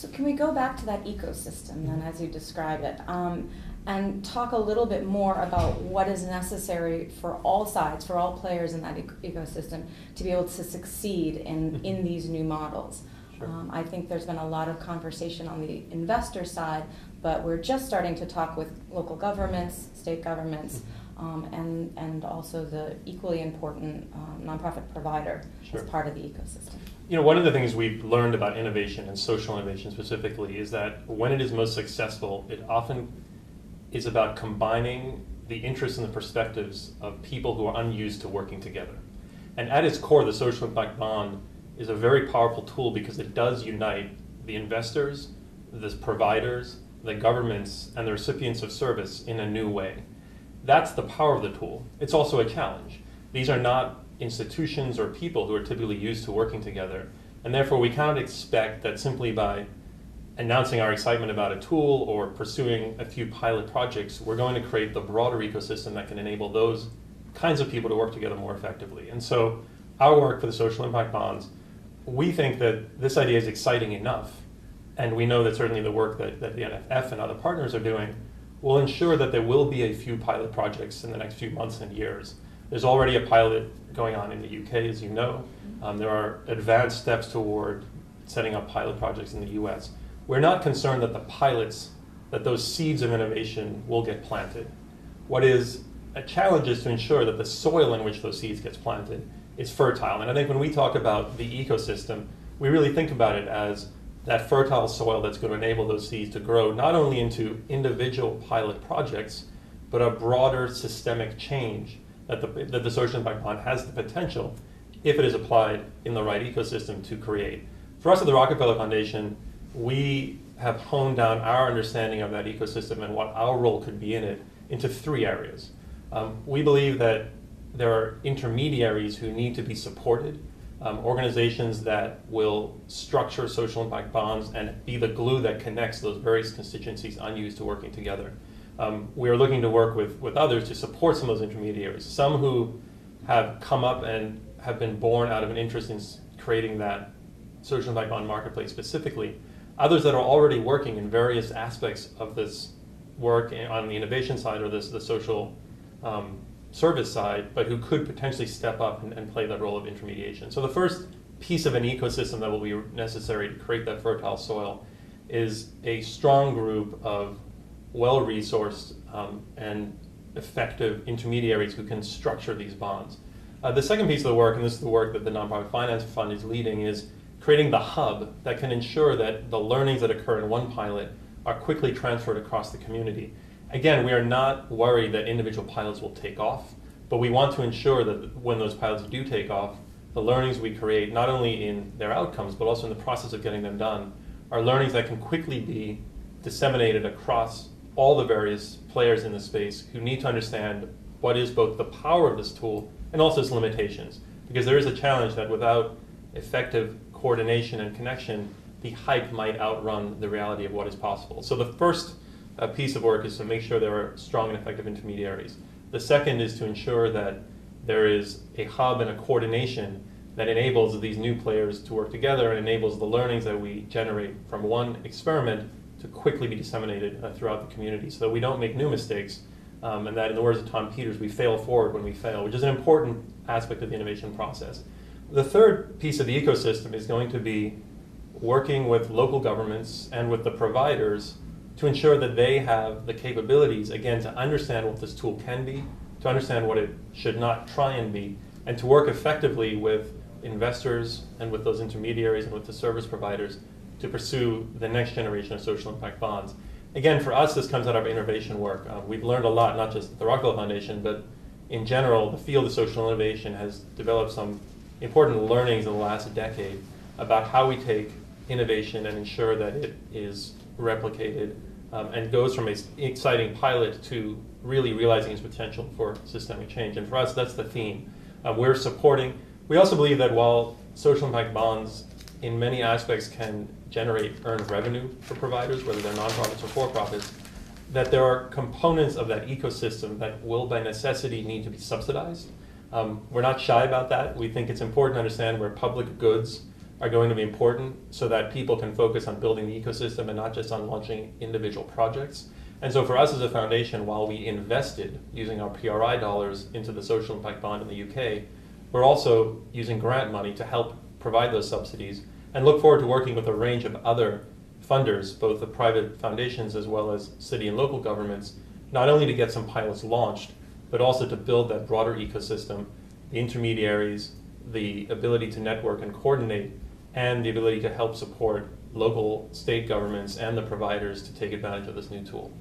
So can we go back to that ecosystem then, as you describe it, and talk a little bit more about what is necessary for all sides, for all players in that ecosystem, to be able to succeed in these new models? Sure. I think there's been a lot of conversation on the investor side, but we're just starting to talk with local governments, state governments, and also the equally important nonprofit provider Sure. as part of the ecosystem. You know, one of the things we've learned about innovation and social innovation specifically is that when it is most successful, it often is about combining the interests and the perspectives of people who are unused to working together. And at its core, the social impact bond is a very powerful tool because it does unite the investors, the providers, the governments, and the recipients of service in a new way. That's the power of the tool. It's also a challenge. These are not institutions or people who are typically used to working together, and therefore we cannot expect that simply by announcing our excitement about a tool or pursuing a few pilot projects, we're going to create the broader ecosystem that can enable those kinds of people to work together more effectively. And so our work for the social impact bonds, we think that this idea is exciting enough, and we know that certainly the work that the NFF and other partners are doing will ensure that there will be a few pilot projects in the next few months and years. There's already a pilot going on in the UK, as you know. There are advanced steps toward setting up pilot projects in the US. We're not concerned that the pilots, that those seeds of innovation will get planted. What is a challenge is to ensure that the soil in which those seeds gets planted is fertile. And I think when we talk about the ecosystem, we really think about it as that fertile soil that's going to enable those seeds to grow not only into individual pilot projects, but a broader systemic change that the social impact bond has the potential, if it is applied in the right ecosystem, to create. For us at the Rockefeller Foundation, we have honed down our understanding of that ecosystem and what our role could be in it into three areas. We believe that there are intermediaries who need to be supported, organizations that will structure social impact bonds and be the glue that connects those various constituencies unused to working together. We are looking to work with others to support some of those intermediaries, some who have come up and have been born out of an interest in creating that social impact bond marketplace specifically, others that are already working in various aspects of this work on the innovation side or the social service side, but who could potentially step up and play that role of intermediation. So the first piece of an ecosystem that will be necessary to create that fertile soil is a strong group of well-resourced and effective intermediaries who can structure these bonds. The second piece of the work, and this is the work that the Nonprofit Finance Fund is leading, is creating the hub that can ensure that the learnings that occur in one pilot are quickly transferred across the community. Again, we are not worried that individual pilots will take off, but we want to ensure that when those pilots do take off, the learnings we create, not only in their outcomes, but also in the process of getting them done, are learnings that can quickly be disseminated across all the various players in the space who need to understand what is both the power of this tool and also its limitations. Because there is a challenge that without effective coordination and connection, the hype might outrun the reality of what is possible. So the first piece of work is to make sure there are strong and effective intermediaries. The second is to ensure that there is a hub and a coordination that enables these new players to work together and enables the learnings that we generate from one experiment to quickly be disseminated throughout the community so that we don't make new mistakes, and that, in the words of Tom Peters, we fail forward when we fail, which is an important aspect of the innovation process. The third piece of the ecosystem is going to be working with local governments and with the providers to ensure that they have the capabilities, again, to understand what this tool can be, to understand what it should not try and be, and to work effectively with investors and with those intermediaries and with the service providers to pursue the next generation of social impact bonds. Again, for us, this comes out of our innovation work. We've learned a lot, not just at the Rockefeller Foundation, but in general, the field of social innovation has developed some important learnings in the last decade about how we take innovation and ensure that it is replicated and goes from an exciting pilot to really realizing its potential for systemic change. And for us, that's the theme. We're supporting. We also believe that while social impact bonds in many aspects can generate earned revenue for providers, whether they're nonprofits or for-profits, that there are components of that ecosystem that will by necessity need to be subsidized. We're not shy about that. We think it's important to understand where public goods are going to be important so that people can focus on building the ecosystem and not just on launching individual projects. And so for us as a foundation, while we invested using our PRI dollars into the social impact bond in the UK, we're also using grant money to help provide those subsidies and look forward to working with a range of other funders, both the private foundations as well as city and local governments, not only to get some pilots launched, but also to build that broader ecosystem, the intermediaries, the ability to network and coordinate, and the ability to help support local, state governments and the providers to take advantage of this new tool.